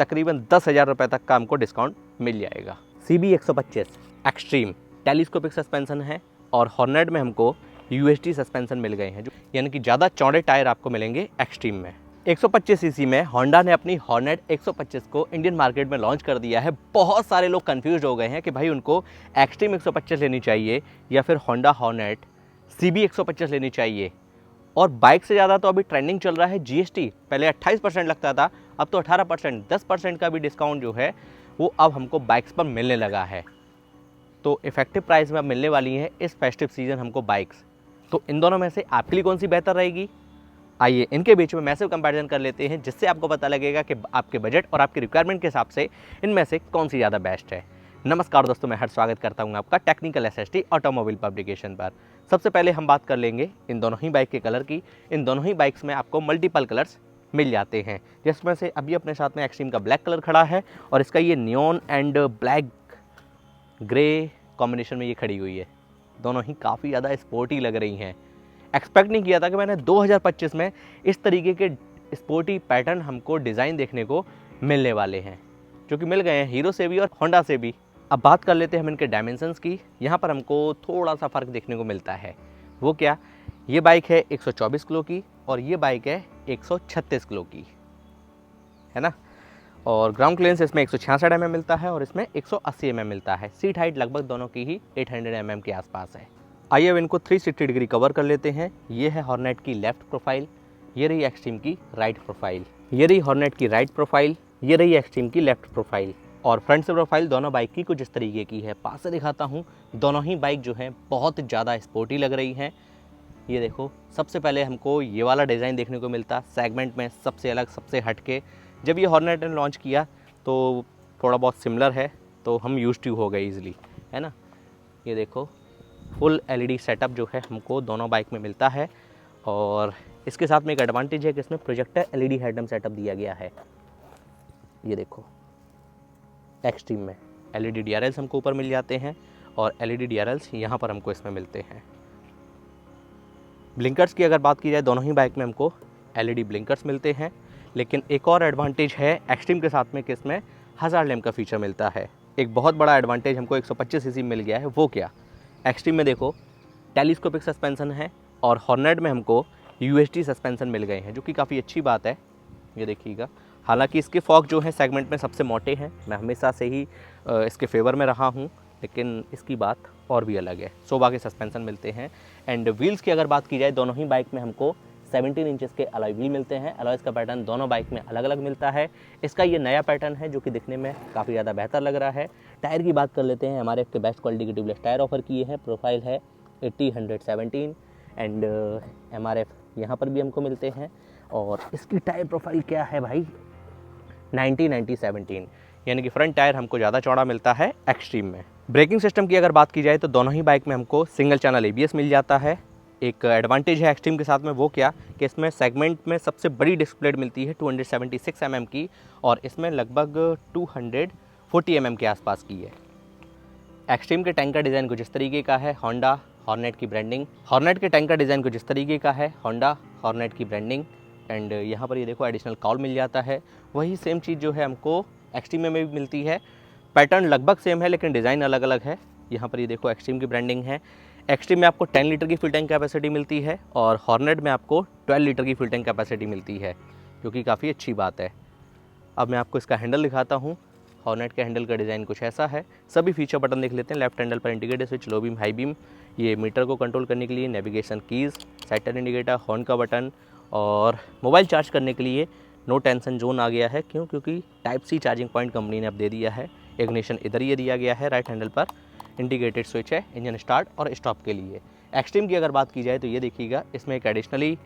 तकरीबन 10,000 रुपये तक का हमको डिस्काउंट मिल जाएगा। CB 125 एक्सट्रीम टेलीस्कोपिक सस्पेंशन है और हॉर्नेट में हमको UHT सस्पेंशन मिल गए हैं, जो यानी कि ज़्यादा चौड़े टायर आपको मिलेंगे एक्सट्रीम में। 125 सीसी में होंडा ने अपनी हॉर्नेट 125 को इंडियन मार्केट में लॉन्च कर दिया है। बहुत सारे लोग कंफ्यूज हो गए हैं कि भाई उनको एक्सट्रीम 125 लेनी चाहिए या फिर होंडा हॉर्नेट CB 125 लेनी चाहिए। और बाइक से ज़्यादा तो अभी ट्रेंडिंग चल रहा है GST। पहले 28% लगता था, अब तो 18%, 10% का भी डिस्काउंट जो है वो अब हमको बाइक्स पर मिलने लगा है। तो इफेक्टिव प्राइस में अब मिलने वाली है इस फेस्टिव सीजन हमको बाइक्स। तो इन दोनों में से आपके लिए कौन सी बेहतर रहेगी? आइए इनके बीच में मैसिव कंपैरिजन कर लेते हैं, जिससे आपको पता लगेगा कि आपके बजट और आपके रिक्वायरमेंट के हिसाब से इनमें से कौन सी ज़्यादा बेस्ट है। नमस्कार दोस्तों, मैं हर्ष स्वागत करता हूं आपका टेक्निकल SST ऑटोमोबाइल पब्लिकेशन पर। सबसे पहले हम बात कर लेंगे इन दोनों ही बाइक के कलर की। इन दोनों ही बाइक्स में आपको मल्टीपल कलर्स मिल जाते हैं, जिसमें से अभी अपने साथ में एक्सट्रीम का ब्लैक कलर खड़ा है और इसका ये neon and black grey combination में ये खड़ी हुई है। दोनों ही काफ़ी ज़्यादा स्पोर्टी लग रही हैं। एक्सपेक्ट नहीं किया था कि मैंने 2025 में इस तरीके के स्पोर्टी पैटर्न हमको डिज़ाइन देखने को मिलने वाले हैं, जो कि मिल गए हैं हीरो से भी और होंडा से भी। अब बात कर लेते हैं हम इनके डायमेंशंस की। यहाँ पर हमको थोड़ा सा फ़र्क देखने को मिलता है। वो क्या? ये बाइक है 124 किलो की और ये बाइक है 136 किलो की, है ना। और ग्राउंड क्लियरेंस इसमें 166 mm मिलता है और इसमें 180 mm मिलता है। सीट हाइट लगभग दोनों की ही 800 mm के आसपास है। आइए अब इनको 360 डिग्री कवर कर लेते हैं। ये है हॉर्नेट की लेफ्ट प्रोफाइल, ये रही एक्सट्रीम की राइट प्रोफाइल, ये रही हॉर्नेट की राइट प्रोफाइल, ये रही एक्सट्रीम की लेफ्ट प्रोफाइल। और फ्रंट से प्रोफाइल दोनों बाइक की कुछ इस तरीके की है। पास से दिखाता हूँ। दोनों ही बाइक जो है बहुत ज़्यादा स्पोर्टी लग रही हैं। ये देखो, सबसे पहले हमको ये वाला डिज़ाइन देखने को मिलता सेगमेंट में सबसे अलग, सबसे हटके। जब ये हॉर्नेट ने लॉन्च किया तो थोड़ा बहुत सिमिलर है, तो हम यूज्ड टू हो गए ईजिली, है ना। ये देखो, फुल LED सेटअप जो है हमको दोनों बाइक में मिलता है और इसके साथ में एक एडवांटेज है कि इसमें प्रोजेक्टर LED हेडलैम्प सेटअप दिया गया है। ये देखो, एक्सट्रीम में LED DRLs हमको ऊपर मिल जाते हैं और LED DRLs यहाँ पर हमको इसमें मिलते हैं। ब्लिंकर्स की अगर बात की जाए, दोनों ही बाइक में हमको LED ब्लिंकर्स मिलते हैं। लेकिन एक और एडवांटेज है एक्सट्रीम के साथ में कि इसमें हज़ार्ड लैम्प का फीचर मिलता है। एक बहुत बड़ा एडवांटेज हमको 125 सीसी मिल गया है। वो क्या? एक्सट्रीम में देखो टेलीस्कोपिक सस्पेंशन है और हॉर्नेट में हमको UHT सस्पेंशन मिल गए हैं, जो कि काफ़ी अच्छी बात है। ये देखिएगा, हालांकि इसके फॉक जो है सेगमेंट में सबसे मोटे हैं। मैं हमेशा से ही इसके फेवर में रहा हूँ, लेकिन इसकी बात और भी अलग है। सोबा के सस्पेंशन मिलते हैं। एंड व्हील्स की अगर बात की जाए, दोनों ही बाइक में हमको 17 इंचेस के अलॉय व्हील मिलते हैं। अलॉयज़ का पैटर्न दोनों बाइक में अलग अलग मिलता है। इसका ये नया पैटर्न है जो कि दिखने में काफ़ी ज़्यादा बेहतर लग रहा है। टायर की बात कर लेते हैं। हमारे के बेस्ट क्वालिटी के ट्यूबलेस टायर ऑफर किए हैं। प्रोफाइल है 80-117 एंड MRF यहाँ पर भी हमको मिलते हैं। और इसकी टायर प्रोफाइल क्या है भाई? 90-90-17, यानी कि फ्रंट टायर हमको ज़्यादा चौड़ा मिलता है एक्सट्रीम में। ब्रेकिंग सिस्टम की अगर बात की जाए तो दोनों ही बाइक में हमको सिंगल चैनल ABS मिल जाता है। एक एडवांटेज है एक्सट्रीम के साथ में, वो क्या कि इसमें सेगमेंट में सबसे बड़ी डिस्क प्लेट मिलती है 276 mm की और इसमें लगभग 240 mm के आसपास की है। एक्सट्रीम के टैंक का डिज़ाइन कुछ इस तरीके का है। होंडा हॉर्नेट की ब्रांडिंग। हॉर्नेट के टैंक का डिज़ाइन कुछ इस तरीके का है। होंडा हॉर्नेट की ब्रांडिंग। एंड यहाँ पर ये देखो एडिशनल कॉल मिल जाता है। वही सेम चीज़ जो है हमको एक्सट्रीम में भी मिलती है। पैटर्न लगभग सेम है लेकिन डिज़ाइन अलग अलग है। यहाँ पर ये देखो एक्सट्रीम की ब्रांडिंग है। एक्सट्रीम में आपको 10 लीटर की फ्यूल टैंक कैपेसिटी मिलती है और हॉर्नेट में आपको 12 लीटर की फ्यूल टैंक कैपेसिटी मिलती है, जो कि काफ़ी अच्छी बात है। अब मैं आपको इसका हैंडल दिखाता हूँ। हॉर्नेट के हैंडल का डिज़ाइन कुछ ऐसा है। सभी फीचर बटन देख लेते हैं। लेफ्ट हैंडल पर indicator switch, low beam, high beam, ये मीटर को कंट्रोल करने के लिए, navigation keys, side turn indicator, horn का बटन और मोबाइल चार्ज करने के लिए नो टेंशन जोन आ गया है। क्यों? क्योंकि type C charging point company ने अब दे दिया है। इग्निशन इधर ये दिया गया है। राइट हैंडल पर इंडिकेटेड स्विच है इंजन स्टार्ट और स्टॉप के लिए। एक्सट्रीम की अगर बात की जाए तो ये देखिएगा, इसमें एक एडिशनली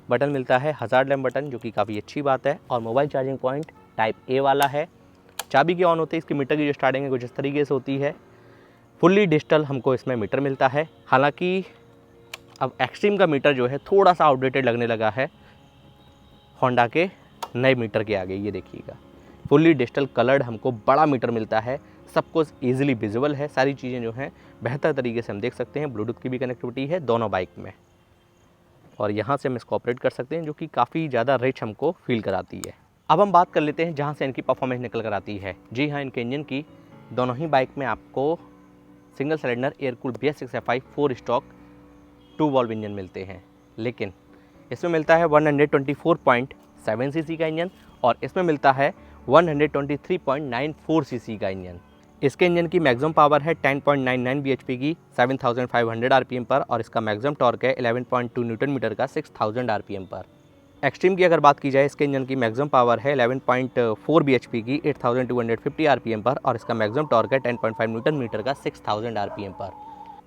बटन मिलता है, हज़ार्ड लैम्प बटन, जो कि काफ़ी अच्छी बात है। और mobile charging point type A वाला है। चाबी की ऑन होते ही इसकी मीटर की जो स्टार्टिंग है कुछ इस तरीके से होती है। फुल्ली डिजिटल हमको इसमें मीटर मिलता है। हालांकि अब एक्सट्रीम का मीटर जो है थोड़ा सा आउटडेटेड लगने लगा है होंडा के नए मीटर के आगे। ये देखिएगा, फुल्ली डिजिटल कलर्ड हमको बड़ा मीटर मिलता है। सब कुछ ईजिली विजिबल है। सारी चीज़ें जो हैं बेहतर तरीके से हम देख सकते हैं। ब्लूटूथ की भी कनेक्टिविटी है दोनों बाइक में और यहाँ से हम इसको ऑपरेट कर सकते हैं, जो कि काफ़ी ज़्यादा रिच हमको फील कराती है। अब हम बात कर लेते हैं जहाँ से इनकी परफॉर्मेंस निकल कर आती है। जी हाँ, इनके इंजन की दोनों ही बाइक में आपको single cylinder air cooled BS6FI 4 stock 2 valve engine मिलते हैं, लेकिन इसमें मिलता है 124.7 सीसी का इंजन और इसमें मिलता है 123.94 सीसी का इंजन। इसके इंजन की मैक्सिमम पावर है 10.99 bhp की 7500 आरपीएम पर और इसका मैक्सिमम टॉर्क है 11.2 न्यूटन मीटर का 6000 आरपीएम पर। एक्सट्रीम की अगर बात की जाए, इसके इंजन की मैक्सिमम पावर है 11.4 bhp की 8250 आरपीएम पर और इसका मैक्सिमम टॉर्क है 10.5 न्यूटन मीटर का 6000 आरपीएम पर।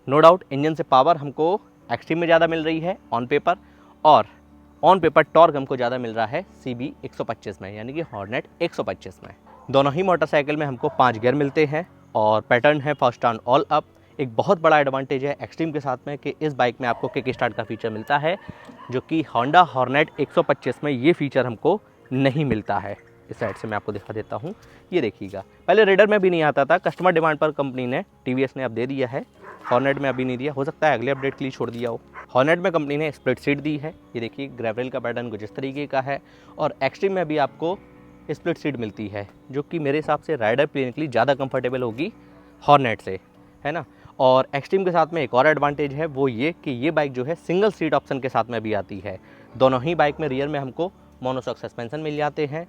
नो डाउट इंजन से पावर हमको एक्सट्रीम में ज़्यादा मिल रही है ऑन पेपर, और ऑन पेपर टॉर्क हमको ज़्यादा मिल रहा है CB 125 में, यानी कि हॉर्नेट 125 में। दोनों ही मोटरसाइकिल में हमको 5 गियर मिलते हैं और पैटर्न है फर्स्ट ऑन ऑल अप। एक बहुत बड़ा एडवांटेज है एक्सट्रीम के साथ में कि इस बाइक में आपको किक स्टार्ट का फीचर मिलता है, जो कि होंडा हॉर्नेट 125 में ये फीचर हमको नहीं मिलता है। इस साइड से मैं आपको दिखा देता हूँ, ये देखिएगा। पहले रेडर में भी नहीं आता था, कस्टमर डिमांड पर कंपनी ने TVS ने अब दे दिया है, हॉर्नेट में अभी नहीं दिया, हो सकता है अगले अपडेट के लिए छोड़ दिया हो। हॉर्नेट में कंपनी ने स्प्लिट सीट दी है, ये देखिए ग्रेवल का पैटर्न कुछ इस तरीके का है, और एक्सट्रीम में भी आपको स्प्लिट सीट मिलती है, जो कि मेरे हिसाब से राइडर प्लेन के लिए ज़्यादा कंफर्टेबल होगी हॉर्नेट से, है ना। और एक्सट्रीम के साथ में एक और एडवांटेज है, वो ये कि ये बाइक जो है सिंगल सीट ऑप्शन के साथ में भी आती है। दोनों ही बाइक में रियर में हमको मोनोशॉक सस्पेंशन मिल जाते हैं।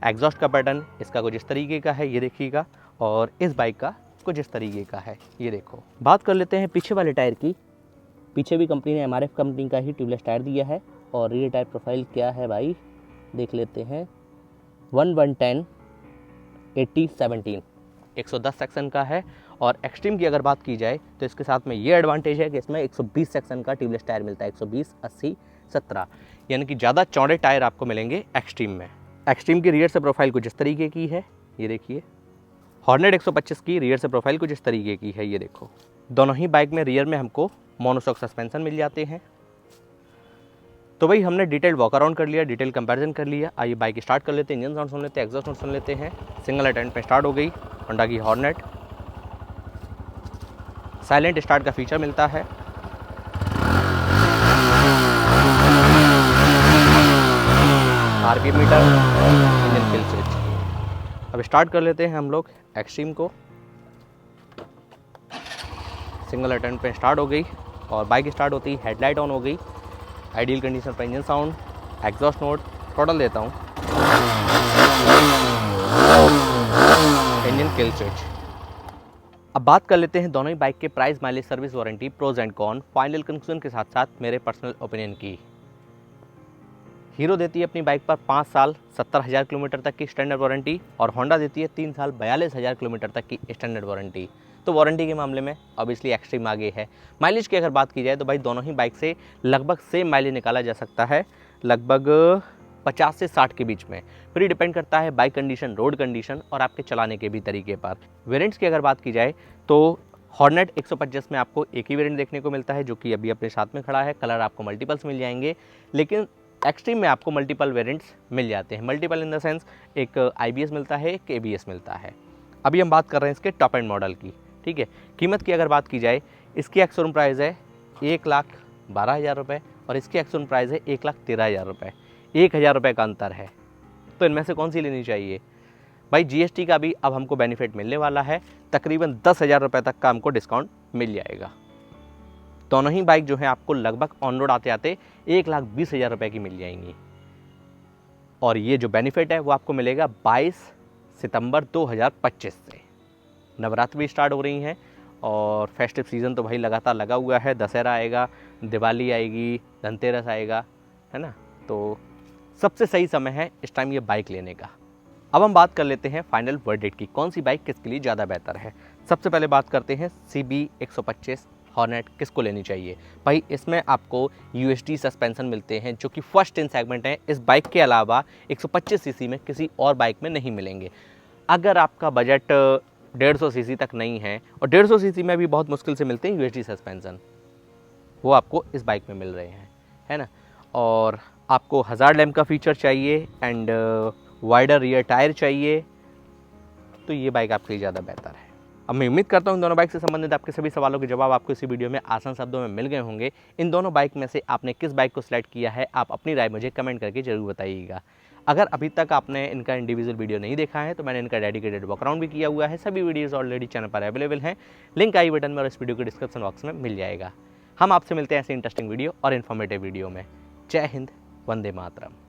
एग्जॉस्ट का पैटर्न इसका कुछ इस तरीके का है, ये देखिएगा, और इस बाइक का कुछ इस तरीके का है, ये देखो। बात कर लेते हैं पीछे वाले टायर की। पीछे भी कंपनी ने MRF कंपनी का ही ट्यूबलेस टायर दिया है, और रियर टायर प्रोफाइल क्या है भाई देख लेते हैं। 1110 80 17 110 सेक्शन का है। और एक्सट्रीम की अगर बात की जाए तो इसके साथ में ये एडवांटेज है कि इसमें 120 सेक्शन का ट्यूबलेस टायर मिलता है, 120 80 17, यानी कि ज़्यादा चौड़े टायर आपको मिलेंगे एक्सट्रीम में। एक्सट्रीम की रियर से प्रोफाइल कुछ इस तरीके की है, ये देखिए। हॉर्नेट 125 की रियर से प्रोफाइल कुछ इस तरीके की है, ये देखो। दोनों ही बाइक में रियर में हमको मोनोशॉक सस्पेंशन मिल जाते हैं। तो भाई हमने डिटेल वॉक अराउंड कर लिया, डिटेल कंपैरिजन कर लिया। आइए बाइक स्टार्ट कर लेते हैं, इंजन साउंड सुन लेते हैं, एग्जॉस्ट साउंड सुन लेते हैं। सिंगल अटेम्प्ट में स्टार्ट हो गई होंडा की हॉर्नेट। साइलेंट स्टार्ट का फीचर मिलता है। RPM meter, engine kill switch. अब स्टार्ट कर लेते हैं हम लोग एक्सट्रीम को। सिंगल अटेम्प्ट पे स्टार्ट हो गई और बाइक स्टार्ट होती है, हेडलाइट ऑन हो गई। आइडियल कंडीशन पर engine sound, exhaust note, total देता हूँ, इंजन किल स्विच। अब बात कर लेते हैं दोनों ही बाइक के price, mileage, service, warranty, pros and con, final conclusion के साथ साथ मेरे पर्सनल ओपिनियन की। हीरो देती है अपनी बाइक पर 5 साल 70,000 किलोमीटर तक की स्टैंडर्ड वारंटी, और होंडा देती है 3 साल 42,000 किलोमीटर तक की स्टैंडर्ड वारंटी। तो वारंटी के मामले में ऑब्वियसली एक्सट्रीम आगे है। माइलेज की अगर बात की जाए तो भाई दोनों ही बाइक से लगभग सेम माइलेज निकाला जा सकता है, लगभग 50 से 60 के बीच में। फिर डिपेंड करता है बाइक कंडीशन, रोड कंडीशन और आपके चलाने के भी तरीके पर। वेरिएंट्स की अगर बात की जाए तो हॉर्नेट 125 में आपको एक ही वेरिएंट देखने को मिलता है, जो कि अभी अपने साथ में खड़ा है। कलर आपको मल्टीपल्स मिल जाएंगे, लेकिन एक्सट्रीम में आपको मल्टीपल वेरिएंट्स मिल जाते हैं। मल्टीपल इन द सेंस एक IBS मिलता है, एक ABS मिलता है। अभी हम बात कर रहे हैं इसके टॉप एंड मॉडल की, ठीक है। कीमत की अगर बात की जाए, इसकी एक्स-शोरूम प्राइस है 1,12,000 रुपये और इसकी एक्स-शोरूम प्राइस है 1,13,000 रुपये। 1,000 रुपये का अंतर है। तो इनमें से कौन सी लेनी चाहिए भाई? GST का भी अब हमको बेनिफिट मिलने वाला है, तकरीबन 10,000 रुपये तक का हमको डिस्काउंट मिल जाएगा। दोनों ही बाइक जो है आपको लगभग ऑन रोड आते आते 1,20,000 रुपये की मिल जाएंगी। और ये जो बेनिफिट है वो आपको मिलेगा 22 सितंबर 2025 से। नवरात्र भी स्टार्ट हो रही हैं और फेस्टिव सीज़न तो भाई लगातार लगा हुआ है। दशहरा आएगा, दिवाली आएगी, धनतेरस आएगा, है ना। तो सबसे सही समय है इस टाइम ये बाइक लेने का। अब हम बात कर लेते हैं फाइनल वर्डिक्ट की, कौन सी बाइक किसके लिए ज़्यादा बेहतर है। सबसे पहले बात करते हैं CB 125 हॉर्नेट किसको लेनी चाहिए। भाई इसमें आपको UHD सस्पेंशन मिलते हैं, जो कि फर्स्ट इन सेगमेंट है। इस बाइक के अलावा 125 सीसी में किसी और बाइक में नहीं मिलेंगे। अगर आपका बजट 150 सीसी तक नहीं है, और 150 सीसी में भी बहुत मुश्किल से मिलते हैं UHD सस्पेंशन, वो आपको इस बाइक में मिल रहे हैं, है ना। और आपको हज़ार्ड लैम्प का फीचर चाहिए एंड वाइडर रियर टायर चाहिए, तो ये बाइक आपके लिए ज़्यादा बेहतर है। अब मैं उम्मीद करता हूँ इन दोनों बाइक से संबंधित आपके सभी सवालों के जवाब आपको इसी वीडियो में आसान शब्दों में मिल गए होंगे। इन दोनों बाइक में से आपने किस बाइक को सिलेक्ट किया है, आप अपनी राय मुझे कमेंट करके ज़रूर बताइएगा। अगर अभी तक आपने इनका इंडिविजुअल वीडियो नहीं देखा है तो मैंने इनका डेडिकेटेड वॉकअराउंड भी किया हुआ है, सभी वीडियोज़ ऑलरेडी चैनल पर अवेलेबल हैं, लिंक आई बटन में और इस वीडियो के डिस्क्रिप्शन बॉक्स में मिल जाएगा। हम आपसे मिलते हैं ऐसे इंटरेस्टिंग वीडियो और इन्फॉर्मेटिव वीडियो में। जय हिंद, वंदे मातरम।